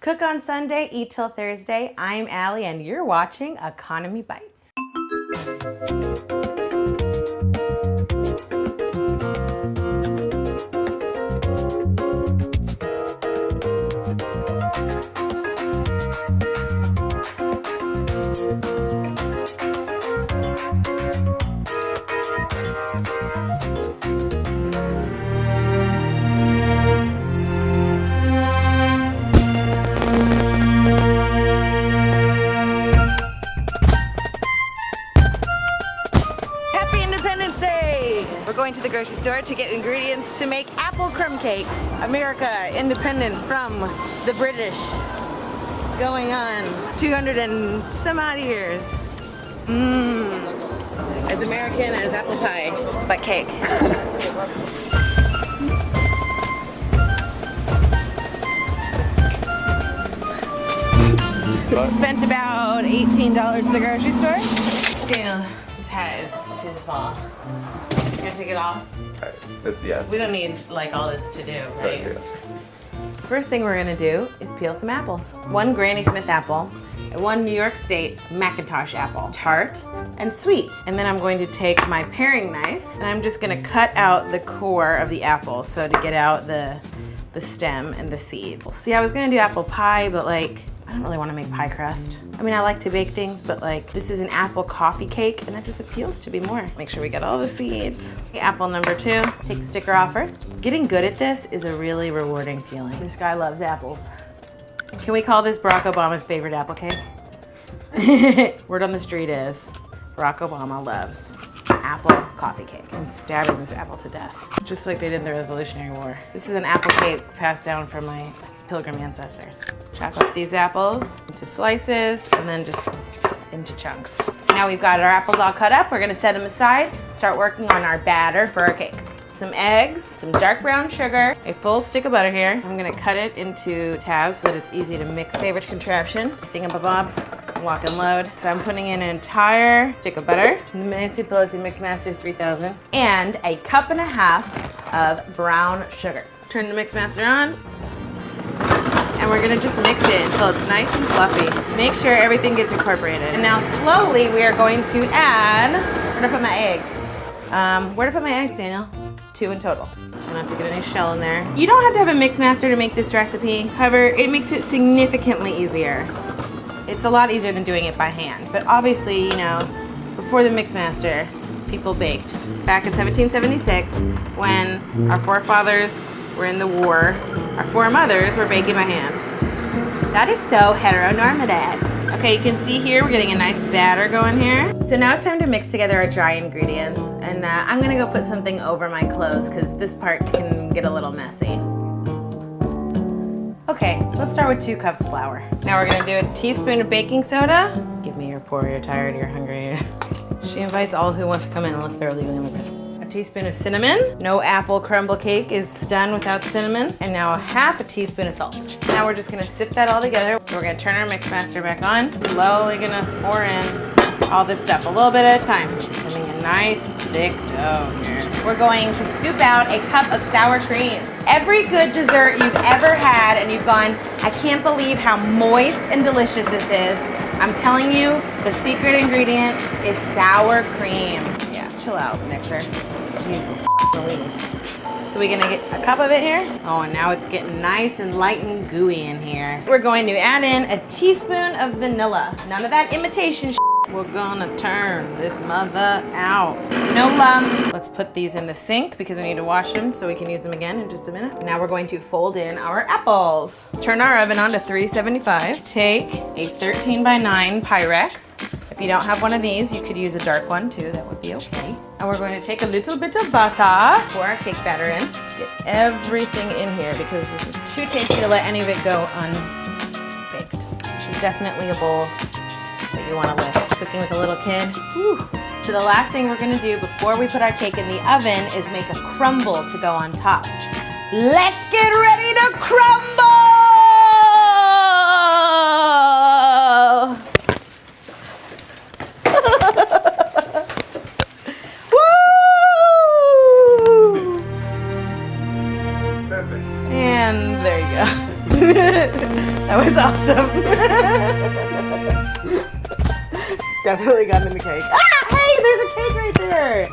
Cook on Sunday, eat till Thursday. I'm Allie and you're watching Economy Bites. We're going to the grocery store to get ingredients to make apple crumb cake. America, independent from the British. Going on 200 and some odd years. As American as apple pie, but cake. Spent about $18 at the grocery store. Daniel, this hat is too small. You gonna take it off? Yeah. We don't need like all this to do, right? Yeah. First thing we're gonna do is peel some apples. One Granny Smith apple, and one New York State Macintosh apple. Tart and sweet. And then I'm going to take my paring knife and I'm just gonna cut out the core of the apple, so to get out the stem and the seeds. See, I was gonna do apple pie, but like, I don't really want to make pie crust. I mean, I like to bake things, but like, this is an apple coffee cake, and that just appeals to me more. Make sure we get all the seeds. Okay, apple number 2. Take the sticker off first. Getting good at this is a really rewarding feeling. This guy loves apples. Can we call this Barack Obama's favorite apple cake? Word on the street is, Barack Obama loves apple coffee cake. I'm stabbing this apple to death, just like they did in the Revolutionary War. This is an apple cake passed down from my Pilgrim ancestors. Chop up these apples into slices and then just into chunks. Now we've got our apples all cut up. We're gonna set them aside, start working on our batter for our cake. Some eggs, some dark brown sugar, a full stick of butter here. I'm gonna cut it into tabs so that it's easy to mix. Favorite contraption, thingamabobs, lock and load. So I'm putting in an entire stick of butter, Nancy Pelosi Mixmaster 3000, and a 1.5 cups of brown sugar. Turn the Mixmaster on. And we're gonna just mix it until it's nice and fluffy. Make sure everything gets incorporated. And now slowly we are going to add, where to put my eggs? Where to put my eggs, Daniel? 2 in total. Try not to get any shell in there. You don't have to have a mix master to make this recipe. However, it makes it significantly easier. It's a lot easier than doing it by hand. But obviously, you know, before the mix master, people baked. Back in 1776, when our forefathers were in the war, our foremothers were baking by hand. That is so heteronormative. Okay, you can see here we're getting a nice batter going here. So now it's time to mix together our dry ingredients, and I'm gonna go put something over my clothes because this part can get a little messy. Okay, let's start with 2 cups of flour. Now we're gonna do a teaspoon of baking soda. Give me your pour, you're tired, you're hungry. She invites all who want to come in unless they're illegal immigrants. Teaspoon of cinnamon. No apple crumble cake is done without cinnamon. And now 1/2 teaspoon of salt. Now we're just gonna sift that all together. So we're gonna turn our Mixmaster back on. Slowly gonna pour in all this stuff a little bit at a time. Becoming a nice thick dough here. We're going to scoop out a cup of sour cream. Every good dessert you've ever had and you've gone, I can't believe how moist and delicious this is. I'm telling you, the secret ingredient is sour cream. Yeah, chill out, mixer. Jeez Louise. So we're gonna get a cup of it here. Oh, and now it's getting nice and light and gooey in here. We're going to add in a teaspoon of vanilla. None of that imitation shit. We're gonna turn this mother out. No lumps. Let's put these in the sink because we need to wash them so we can use them again in just a minute. Now we're going to fold in our apples. Turn our oven on to 375. Take a 13x9 Pyrex. If you don't have one of these, you could use a dark one too, that would be okay. And we're going to take a little bit of butter, pour our cake batter in. Let's get everything in here because this is too tasty to let any of it go unbaked. This is definitely a bowl that you want to lift. Cooking with a little kid. Whew. So the last thing we're gonna do before we put our cake in the oven is make a crumble to go on top. Let's get ready to crumble! That was awesome. Definitely got in the cake. Ah, hey, there's a cake right there.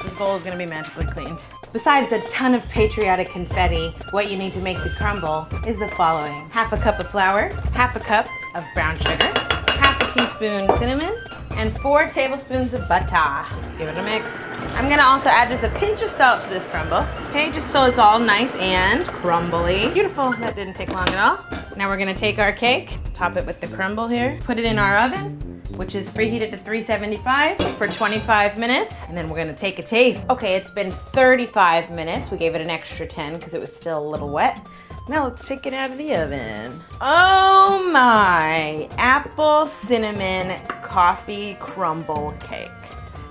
This bowl is gonna be magically cleaned. Besides a ton of patriotic confetti, what you need to make the crumble is the following. Half a cup of flour, half a cup of brown sugar, half a teaspoon cinnamon, and 4 tablespoons of butter. Give it a mix. I'm gonna also add just a pinch of salt to this crumble, okay? Just so it's all nice and crumbly. Beautiful, that didn't take long at all. Now we're gonna take our cake, top it with the crumble here, put it in our oven, which is preheated to 375 for 25 minutes. And then we're gonna take a taste. Okay, it's been 35 minutes. We gave it an extra 10 because it was still a little wet. Now let's take it out of the oven. Oh my, apple cinnamon coffee crumble cake.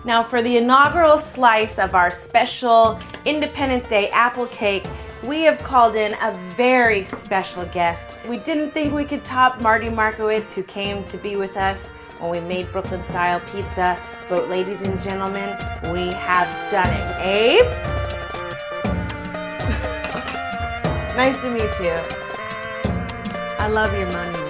Now for the inaugural slice of our special Independence Day apple cake, we have called in a very special guest. We didn't think we could top Marty Markowitz, who came to be with us when we made Brooklyn style pizza, but ladies and gentlemen, we have done it. Abe? Nice to meet you. I love your money.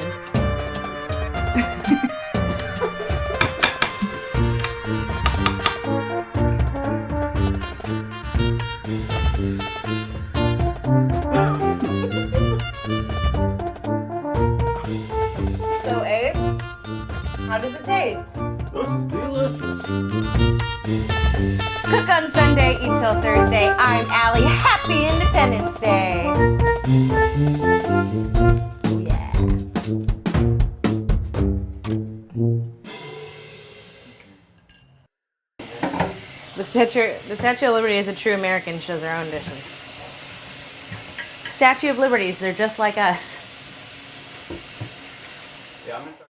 So Abe, how does it taste? This is delicious. Cook on Sunday, eat till Thursday. I'm Allie. Happy Independence Day. Yeah. The Statue of Liberty is a true American. Shows their own dishes. Statue of Liberties, they're just like us. Yeah, I'm gonna